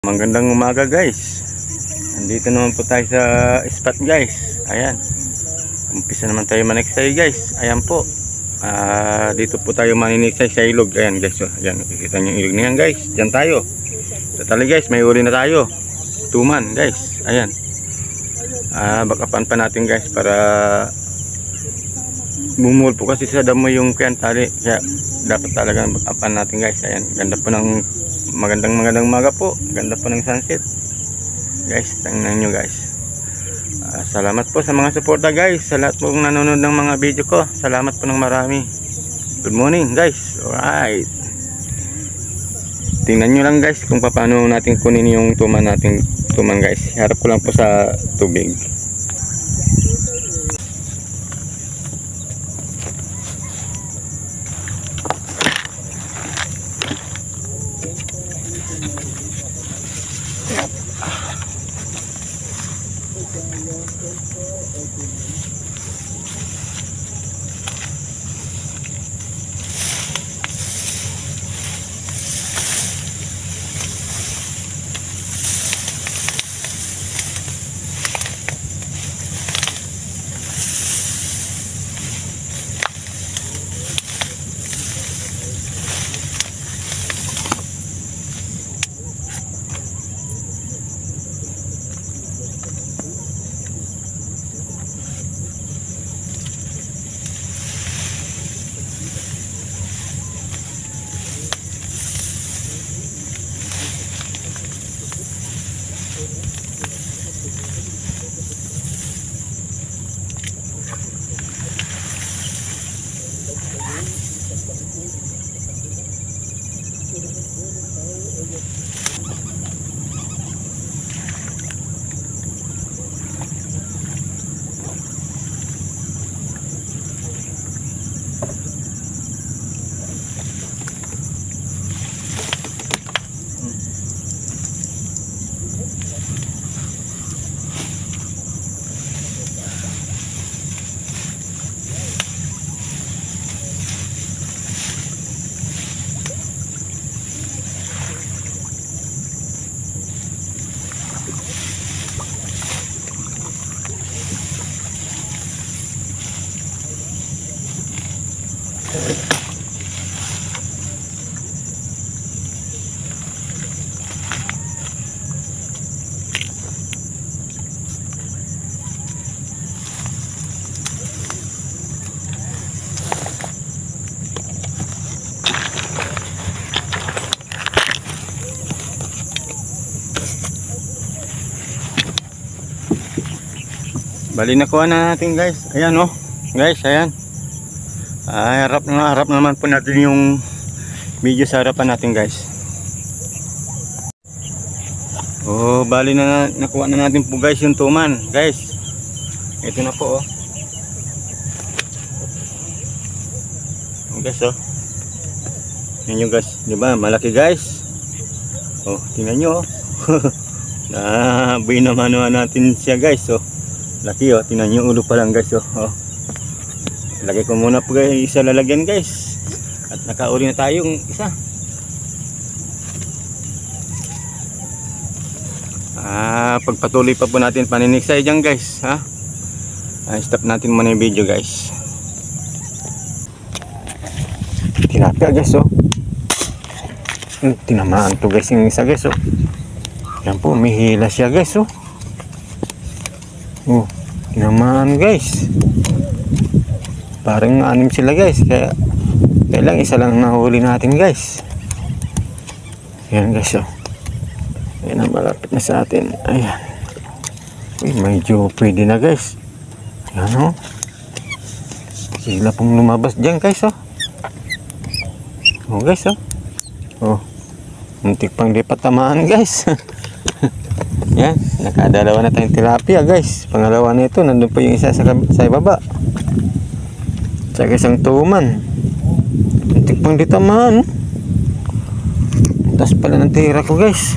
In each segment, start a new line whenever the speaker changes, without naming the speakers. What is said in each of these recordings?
Magandang umaga guys. Nandito naman po tayo sa spot guys. Ayan. Umpisa naman tayo maniksay guys. Ayan po. Dito po tayo maniniksay sa ilog. Ayan guys. Ayan, nakikita niyo yung ilog na yan guys. Diyan tayo. Totally guys, may uli na tayo. Tuman guys. Ayan. Bakapan pa natin guys para bumul po kasi sa damo yung tali. Kaya dapat talaga bakapan natin guys. Ayan. Ganda po ng magandang umaga po. Ganda po ng sunset guys. Tingnan nyo guys. Salamat po sa mga suporta guys, sa lahat po nanonood ng mga video ko. Salamat po ng marami. Good morning guys. Alright, tingnan nyo lang guys kung paano natin kunin yung tuman guys. Harap ko lang po sa tubig. Bali nakuha na natin guys. Ayan oh. Guys, ayan. Harap naman po natin yung video sa harapan natin guys. Oh, bali na nakuha na natin po guys yung tuman, guys. Ito na po oh. Guys oh. Yan yung guys, 'di ba? Malaki guys. Oh, tingnan niyo oh. Binamanuhan natin siya guys oh. Laki oh, tingnan nyo ulo pa lang guys oh. Lagay ko muna po guys isa lalagyan guys. At nakauli na tayong isa. Pagpatuloy pa po natin paniniksay dyan guys ha. Stop natin muna yung video guys. Tilapia guys oh. Tinamaan to guys yung isa guys oh. Yan po, may hila siya guys oh. Oh, tinamaan guys. Parang 6 sila guys. Kaya lang isa lang nahuli natin guys. Ayan guys oh. Ayan ang malapit na sa atin. Ayan. Uy, medyo pwede na guys. Ayan oh. Sila pong lumabas dyan guys oh. Oh guys oh. Oh, muntik pang di patamaan guys. Yan, nakadalawa na tayong tilapia guys. Pangalawa na ito, nandun po yung isa sa ibaba. Tsaka isang tuman. Muntik pang ditamaan. Tas pala ng tira ko guys.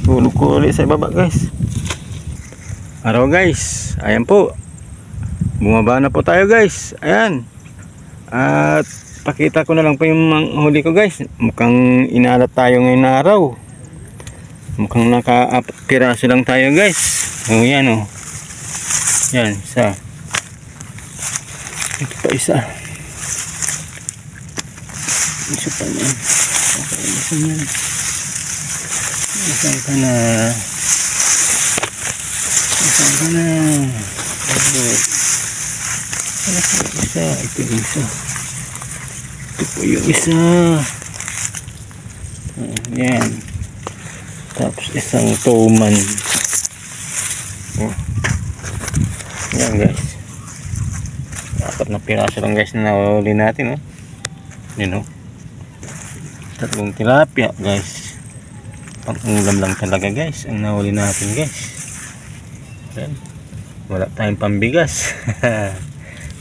Hulog ko ulit sa ibaba guys. Araw guys, ayan po. Bumaba na po tayo guys. Ayan. At pakita ko na lang po yung huli ko guys. Mukhang inalat tayo ngayong araw. Mukhang naka-4 piraso lang tayo guys. O yan o. Yan, isa. Ito pa isa. Isa pa yan. Isa yan. Isang ka na. Isang ka na. Isa. Ito yung isa. Ito po yung isa. Yan. Tapos isang tuman. Yan guys. 4 na piraso lang guys na nahuli natin. Yun 3 tilapia guys. Pang-ulam lang talaga guys ang nahuli natin guys. Yan. Wala tayong pambigas.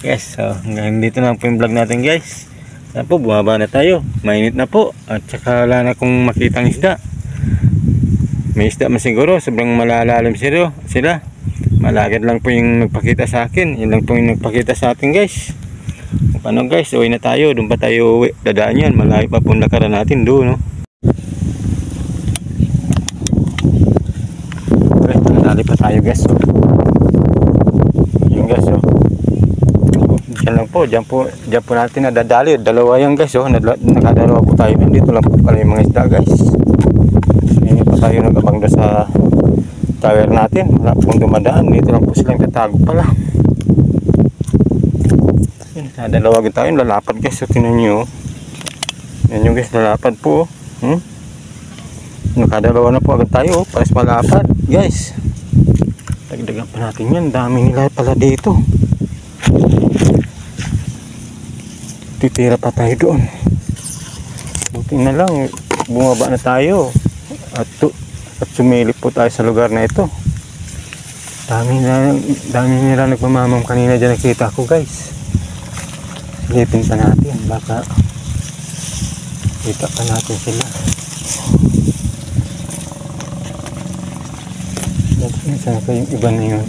Yes, so hanggang dito na po yung vlog natin guys. Yan po, bumaba na tayo. Mainit na po. At saka wala na kung makitang isda. May isda man siguro, sobrang malalalim sila. Malagad lang po yung nagpakita sa akin. Yun lang po yung nagpakita sa atin guys. Paano guys, uwi na tayo. Doon pa tayo uwi. Dadaan yan, malayo pa po lakaran natin doon. Okay, nadali pa tayo guys. Yun guys. Diyan lang po, diyan po natin nadadali. Dalawa yan guys. Nakadalawa po tayo. Dito lang po pala yung mga isda guys. Hindi pa tayo nag-abang doon sa tower natin. Wala pong dumadaan. Dito lang po silang tatago pala. Yan, dalawa tayo. Lalapad guys. So tingnan nyo. Yan yung guys, lalapad po. Nakadalawa na po agad tayo. Pares malapad guys. Dagdagan pa natin yan. Dami nila pala dito. Titira pa tayo doon. Buti na lang bumaba na tayo at sumilip po tayo sa lugar na ito. Dami nila nagmamamam kanina dyan, nakita ko guys. Silipin pa natin, baka kita pa natin sila. Saan ka yung iba na yun?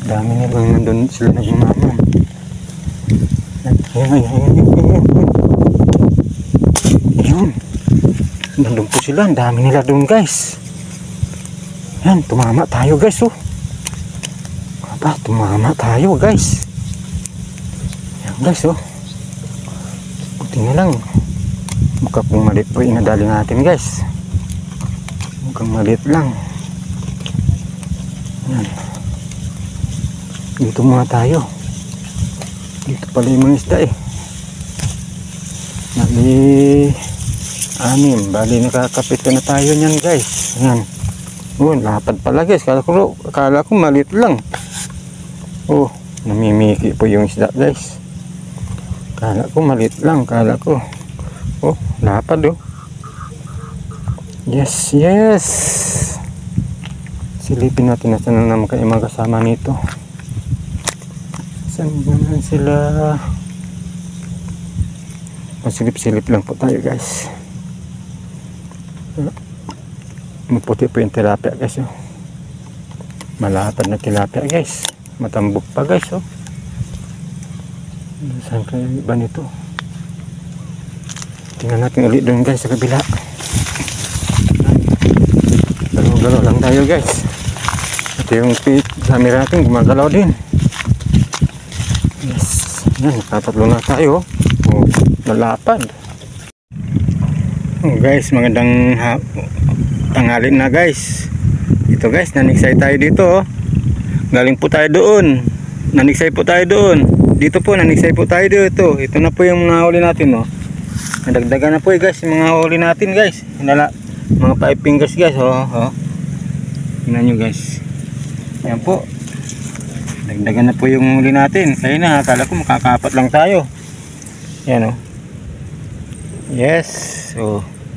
Dami nilang nandun sila nagmamamam. Ayun, nandun po sila, ang dami nila doon guys. Yan, tumama tayo guys. Tumama tayo guys. Yan guys. Buti na lang, mukhang pong maliit po inadali natin guys. Mukhang maliit lang. Yan, dito muna tayo. Dito pala yung mga isda bali nakakapit na tayo nyan guys. Yan, lapad pala guys. Kala ko maliit lang. Namimiki po yung isda guys. Kala ko maliit lang. Lapad yes. Silipin natin na saan naman kayo mga kasama nito. Saan naman sila? Masilip-silip lang po tayo guys. Maputi po yung tilapia guys. Malapad na tilapia guys. Matambok pa guys. Saan kayo iba nito? Tingnan natin ulit doon guys sa kabila. Galaw-galaw lang tayo guys. Ito yung camera natin gumagalaw din. Yes. Yan, nakatatlo na tayo. Nalapad. Guys, magandang tanghali na guys. Ito guys, naniksay tayo dito. Galing po tayo doon. Naniksay po tayo doon. Dito po, naniksay po tayo dito. Ito na po yung mga huli natin. Nadagdagan na po guys yung mga huli natin guys. Mga 5 fingers guys. Tingnan nyo guys. Ayan po. Dagdagan na po yung huli natin. Kaya na, akala ko makakapat lang tayo. Yan yes.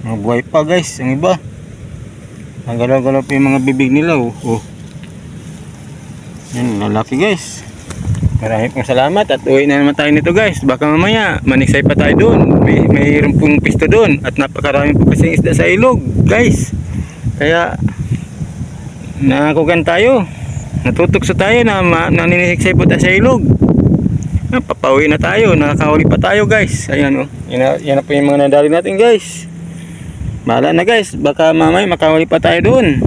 Mga buhay pa guys. Ang iba nagalaw-galaw pa yung mga bibig nila. Yan, lalaki guys. Maraming pong salamat. At uwi na naman tayo nito guys. Baka mamaya maniksay pa tayo doon. Mayroon pong pisto doon. At napakarami po kasing isda sa ilog guys. Kaya nakakugan tayo. Natutukso tayo na naniniksay po tayo sa ilog. Papauwi na tayo. Nakakahuli pa tayo guys. Ayan yan na po yung mga nadali natin guys. Bahala na guys, baka mamay makahuli pa tayo doon.